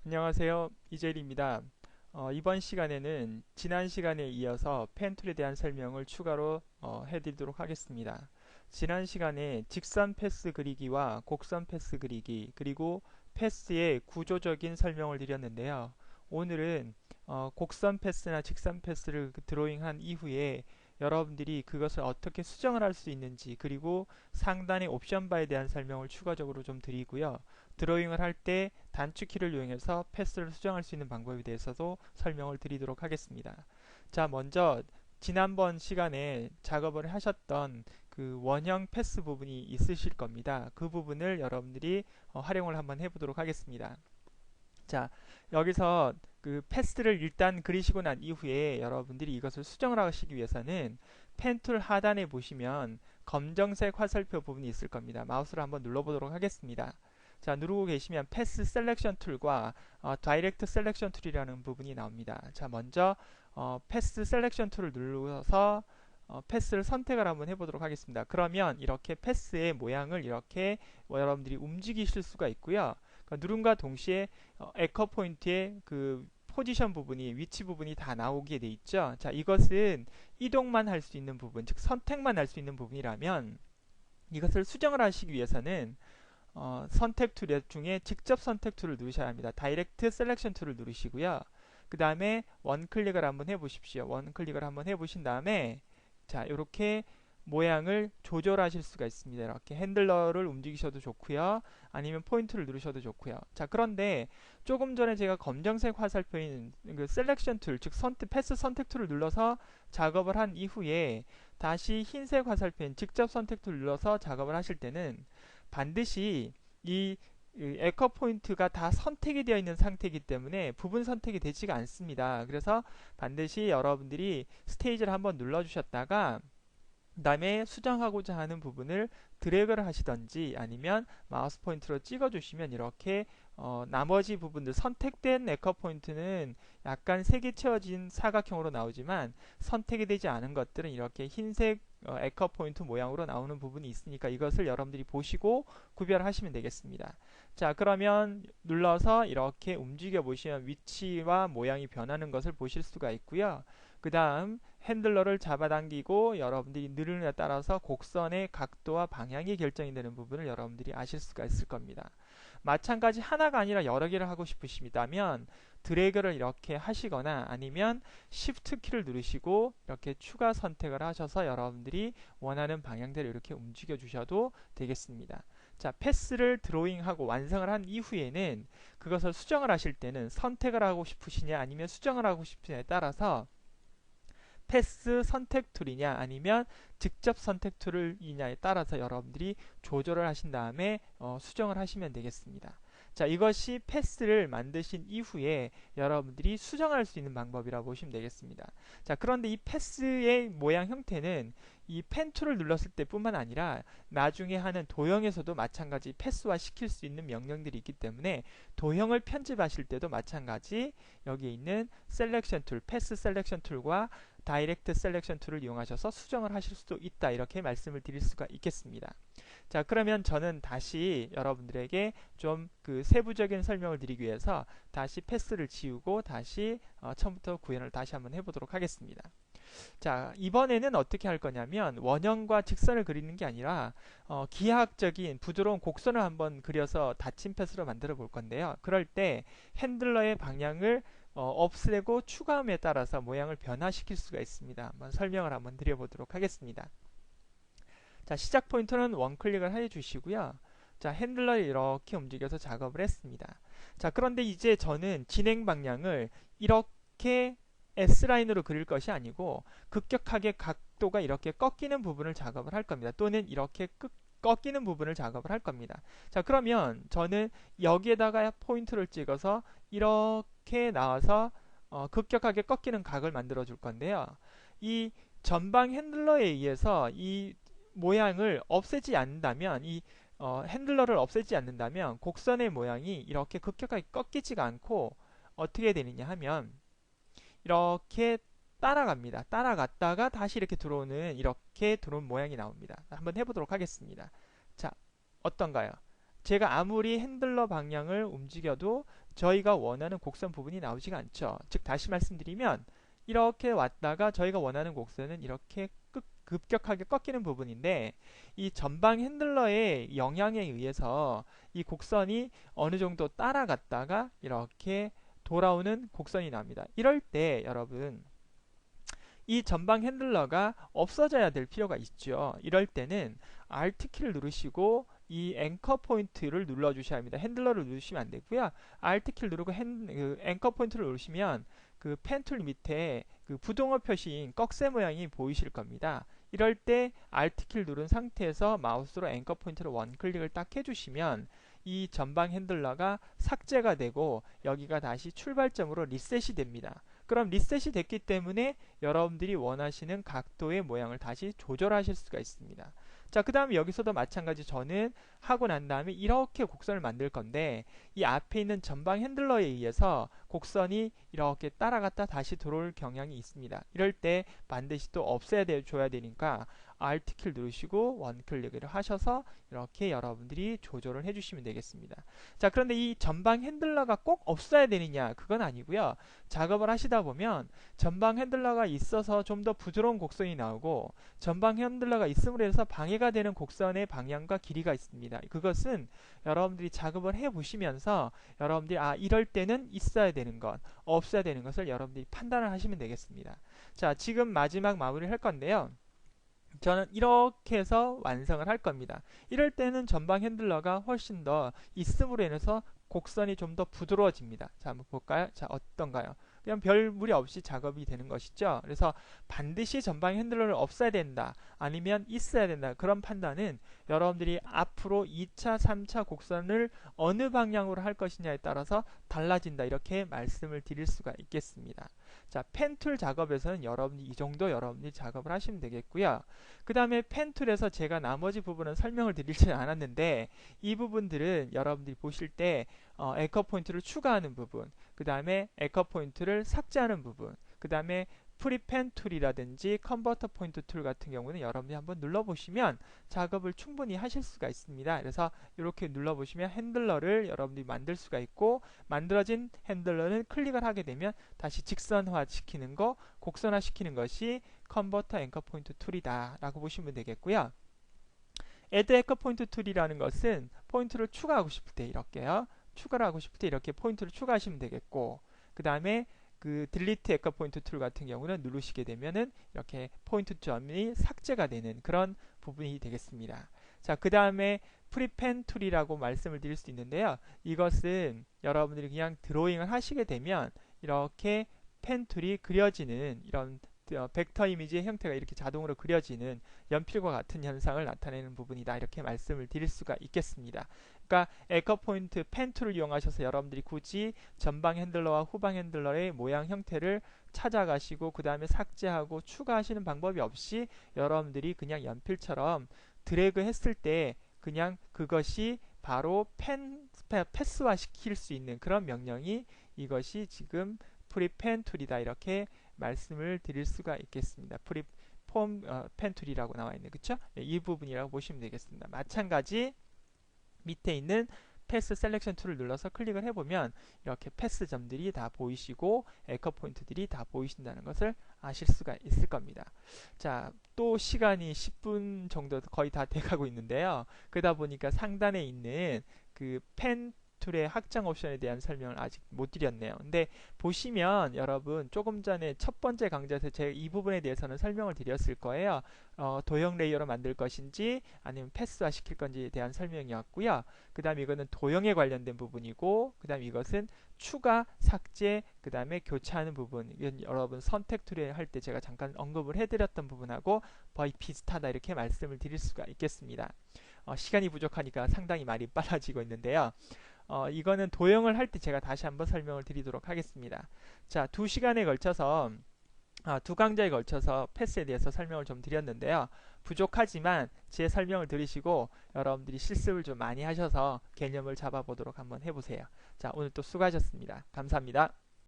안녕하세요. 이재일입니다. 이번 시간에는 지난 시간에 이어서 펜툴에 대한 설명을 추가로 해드리도록 하겠습니다. 지난 시간에 직선 패스 그리기와 곡선 패스 그리기 그리고 패스의 구조적인 설명을 드렸는데요. 오늘은 곡선 패스나 직선 패스를 드로잉한 이후에 여러분들이 그것을 어떻게 수정을 할 수 있는지 그리고 상단의 옵션 바에 대한 설명을 추가적으로 좀 드리고요. 드로잉을 할 때 단축키를 이용해서 패스를 수정할 수 있는 방법에 대해서도 설명을 드리도록 하겠습니다. 자, 먼저 지난번 시간에 작업을 하셨던 그 원형 패스 부분이 있으실 겁니다. 그 부분을 여러분들이 활용을 한번 해보도록 하겠습니다. 자, 여기서 그 패스를 일단 그리시고 난 이후에 여러분들이 이것을 수정을 하시기 위해서는 펜 툴 하단에 보시면 검정색 화살표 부분이 있을 겁니다. 마우스를 한번 눌러보도록 하겠습니다. 자, 누르고 계시면 패스 셀렉션 툴과 다이렉트 셀렉션 툴이라는 부분이 나옵니다. 자, 먼저 패스 셀렉션 툴을 눌러서 패스를 선택을 한번 해보도록 하겠습니다. 그러면 이렇게 패스의 모양을 이렇게 여러분들이 움직이실 수가 있고요. 그러니까 누름과 동시에 에커 포인트의 그 포지션 부분이 위치 부분이 다 나오게 돼 있죠. 자, 이것은 이동만 할 수 있는 부분, 즉 선택만 할 수 있는 부분이라면 이것을 수정을 하시기 위해서는 선택 툴 중에 직접 선택 툴을 누르셔야 합니다. 다이렉트 셀렉션 툴을 누르시고요. 그 다음에 원 클릭을 한번 해보십시오. 원 클릭을 한번 해보신 다음에 자, 이렇게 모양을 조절하실 수가 있습니다. 이렇게 핸들러를 움직이셔도 좋고요. 아니면 포인트를 누르셔도 좋고요. 자, 그런데 조금 전에 제가 검정색 화살표인 그 셀렉션 툴, 즉 패스 선택 툴을 눌러서 작업을 한 이후에 다시 흰색 화살표인 직접 선택 툴을 눌러서 작업을 하실 때는 반드시 이 에커 포인트가 다 선택이 되어 있는 상태이기 때문에 부분 선택이 되지가 않습니다. 그래서 반드시 여러분들이 스테이지를 한번 눌러주셨다가 그 다음에 수정하고자 하는 부분을 드래그를 하시던지 아니면 마우스 포인트로 찍어주시면 이렇게 나머지 부분들 선택된 에커 포인트는 약간 색이 채워진 사각형으로 나오지만 선택이 되지 않은 것들은 이렇게 흰색 에커 포인트 모양으로 나오는 부분이 있으니까 이것을 여러분들이 보시고 구별하시면 되겠습니다. 자, 그러면 눌러서 이렇게 움직여 보시면 위치와 모양이 변하는 것을 보실 수가 있고요. 그 다음 핸들러를 잡아당기고 여러분들이 누르느냐에 따라서 곡선의 각도와 방향이 결정이 되는 부분을 여러분들이 아실 수가 있을 겁니다. 마찬가지 하나가 아니라 여러 개를 하고 싶으시다면 드래그를 이렇게 하시거나 아니면 Shift 키를 누르시고 이렇게 추가 선택을 하셔서 여러분들이 원하는 방향대로 이렇게 움직여 주셔도 되겠습니다. 자, 패스를 드로잉하고 완성을 한 이후에는 그것을 수정을 하실 때는 선택을 하고 싶으시냐 아니면 수정을 하고 싶으냐에 따라서 패스 선택 툴이냐 아니면 직접 선택 툴이냐에 따라서 여러분들이 조절을 하신 다음에 수정을 하시면 되겠습니다. 자, 이것이 패스를 만드신 이후에 여러분들이 수정할 수 있는 방법이라고 보시면 되겠습니다. 자, 그런데 이 패스의 모양 형태는 이 펜 툴을 눌렀을 때뿐만 아니라 나중에 하는 도형에서도 마찬가지 패스화 시킬 수 있는 명령들이 있기 때문에 도형을 편집하실 때도 마찬가지 여기에 있는 셀렉션 툴, 패스 셀렉션 툴과 다이렉트 셀렉션 툴을 이용하셔서 수정을 하실 수도 있다, 이렇게 말씀을 드릴 수가 있겠습니다. 자, 그러면 저는 다시 여러분들에게 좀 그 세부적인 설명을 드리기 위해서 다시 패스를 지우고 다시 처음부터 구현을 다시 한번 해보도록 하겠습니다. 자, 이번에는 어떻게 할 거냐면 원형과 직선을 그리는 게 아니라 기하학적인 부드러운 곡선을 한번 그려서 닫힌 패스로 만들어 볼 건데요. 그럴 때 핸들러의 방향을 없애고 추가함에 따라서 모양을 변화시킬 수가 있습니다. 한번 설명을 한번 드려보도록 하겠습니다. 자, 시작 포인트는 원클릭을 해주시고요. 자, 핸들러를 이렇게 움직여서 작업을 했습니다. 자, 그런데 이제 저는 진행 방향을 이렇게 S라인으로 그릴 것이 아니고 급격하게 각도가 이렇게 꺾이는 부분을 작업을 할 겁니다. 또는 이렇게 꺾이는 부분을 작업을 할 겁니다. 자, 그러면 저는 여기에다가 포인트를 찍어서 이렇게 나와서 급격하게 꺾이는 각을 만들어 줄 건데요. 이 전방 핸들러에 의해서 이 모양을 없애지 않는다면 핸들러를 없애지 않는다면 곡선의 모양이 이렇게 급격하게 꺾이지가 않고 어떻게 되느냐 하면 이렇게 따라갑니다. 따라갔다가 다시 이렇게 들어오는 모양이 나옵니다. 한번 해보도록 하겠습니다. 자, 어떤가요? 제가 아무리 핸들러 방향을 움직여도 저희가 원하는 곡선 부분이 나오지가 않죠. 즉 다시 말씀드리면 이렇게 왔다가 저희가 원하는 곡선은 이렇게 급격하게 꺾이는 부분인데 이 전방 핸들러의 영향에 의해서 이 곡선이 어느 정도 따라갔다가 이렇게 돌아오는 곡선이 나옵니다. 이럴 때 여러분 이 전방 핸들러가 없어져야 될 필요가 있죠. 이럴 때는 Alt 키를 누르시고 이 앵커 포인트를 눌러 주셔야 합니다. 핸들러를 누르시면 안 되고요. Alt 키를 누르고 앵커 포인트를 누르시면 그 펜 툴 밑에 그 부동어 표시인 꺽쇠 모양이 보이실 겁니다. 이럴 때 Alt 키를 누른 상태에서 마우스로 앵커 포인트를 원클릭을 딱 해주시면 이 전방 핸들러가 삭제가 되고 여기가 다시 출발점으로 리셋이 됩니다. 그럼 리셋이 됐기 때문에 여러분들이 원하시는 각도의 모양을 다시 조절하실 수가 있습니다. 자, 그 다음에 여기서도 마찬가지 저는 하고 난 다음에 이렇게 곡선을 만들 건데 이 앞에 있는 전방 핸들러에 의해서 곡선이 이렇게 따라갔다 다시 들어올 경향이 있습니다. 이럴 때 반드시 또 없애야 줘야 되니까 Alt 키를 누르시고 원클릭을 하셔서 이렇게 여러분들이 조절을 해주시면 되겠습니다. 자, 그런데 이 전방 핸들러가 꼭 없어야 되느냐? 그건 아니고요. 작업을 하시다 보면 전방 핸들러가 있어서 좀 더 부드러운 곡선이 나오고 전방 핸들러가 있음으로 해서 방해가 되는 곡선의 방향과 길이가 있습니다. 그것은 여러분들이 작업을 해 보시면서 여러분들이 이럴 때는 있어야 되는 것, 없어야 되는 것을 여러분들이 판단을 하시면 되겠습니다. 자, 지금 마지막 마무리를 할 건데요. 저는 이렇게 해서 완성을 할 겁니다. 이럴 때는 전방 핸들러가 훨씬 더 있음으로 인해서 곡선이 좀 더 부드러워집니다. 자, 한번 볼까요? 자, 어떤가요? 그냥 별 무리 없이 작업이 되는 것이죠. 그래서 반드시 전방 핸들러를 없애야 된다, 아니면 있어야 된다, 그런 판단은 여러분들이 앞으로 2차, 3차 곡선을 어느 방향으로 할 것이냐에 따라서 달라진다, 이렇게 말씀을 드릴 수가 있겠습니다. 자, 펜툴 작업에서는 여러분이 이 정도 여러분들이 작업을 하시면 되겠고요. 그 다음에 펜툴에서 제가 나머지 부분은 설명을 드리지 않았는데 이 부분들은 여러분들이 보실 때 앵커 포인트를 추가하는 부분, 그 다음에 앵커 포인트를 삭제하는 부분, 그 다음에 프리펜 툴이라든지 컨버터 포인트 툴 같은 경우는 여러분들이 한번 눌러보시면 작업을 충분히 하실 수가 있습니다. 그래서 이렇게 눌러보시면 핸들러를 여러분들이 만들 수가 있고, 만들어진 핸들러는 클릭을 하게 되면 다시 직선화 시키는 거, 곡선화 시키는 것이 컨버터 앵커 포인트 툴이다 라고 보시면 되겠고요. Add 앵커 포인트 툴이라는 것은 포인트를 추가하고 싶을 때 이렇게요, 추가를 하고 싶을 때 이렇게 포인트를 추가하시면 되겠고, 그 다음에 그 딜리트 앵커 포인트 툴 같은 경우는 누르시게 되면은 이렇게 포인트 점이 삭제가 되는 그런 부분이 되겠습니다. 자, 그 다음에 프리펜 툴이라고 말씀을 드릴 수 있는데요. 이것은 여러분들이 그냥 드로잉을 하시게 되면 이렇게 펜 툴이 그려지는 이런 벡터 이미지의 형태가 이렇게 자동으로 그려지는 연필과 같은 현상을 나타내는 부분이다, 이렇게 말씀을 드릴 수가 있겠습니다. 그러니까 앵커 포인트 펜 툴을 이용하셔서 여러분들이 굳이 전방 핸들러와 후방 핸들러의 모양 형태를 찾아가시고 그 다음에 삭제하고 추가하시는 방법이 없이 여러분들이 그냥 연필처럼 드래그 했을 때 그냥 그것이 바로 패스화 시킬 수 있는 그런 명령이 이것이 지금 프리펜 툴이다, 이렇게 말씀을 드릴 수가 있겠습니다. 펜 툴이라고 나와 있는, 그쵸? 이 부분이라고 보시면 되겠습니다. 마찬가지 밑에 있는 패스 셀렉션 툴을 눌러서 클릭을 해보면 이렇게 패스 점들이 다 보이시고 앵커 포인트들이 다 보이신다는 것을 아실 수가 있을 겁니다. 자, 또 시간이 10분 정도 거의 다 돼가고 있는데요. 그러다 보니까 상단에 있는 그 펜 툴의 확장 옵션에 대한 설명을 아직 못 드렸네요. 근데 보시면 여러분 조금 전에 첫 번째 강좌에서 제가 이 부분에 대해서는 설명을 드렸을 거예요. 도형 레이어로 만들 것인지 아니면 패스화 시킬 건지에 대한 설명이었고요. 그 다음 이거는 도형에 관련된 부분이고, 그 다음 이것은 추가, 삭제, 그 다음에 교차하는 부분, 이건 여러분 선택 툴에 할 때 제가 잠깐 언급을 해드렸던 부분하고 거의 비슷하다, 이렇게 말씀을 드릴 수가 있겠습니다. 시간이 부족하니까 상당히 말이 빨라지고 있는데요. 이거는 도형을 할 때 제가 다시 한번 설명을 드리도록 하겠습니다. 자, 2시간에 걸쳐서 두 강좌에 걸쳐서 패스에 대해서 설명을 좀 드렸는데요. 부족하지만 제 설명을 들으시고 여러분들이 실습을 좀 많이 하셔서 개념을 잡아보도록 한번 해보세요. 자, 오늘 또 수고하셨습니다. 감사합니다.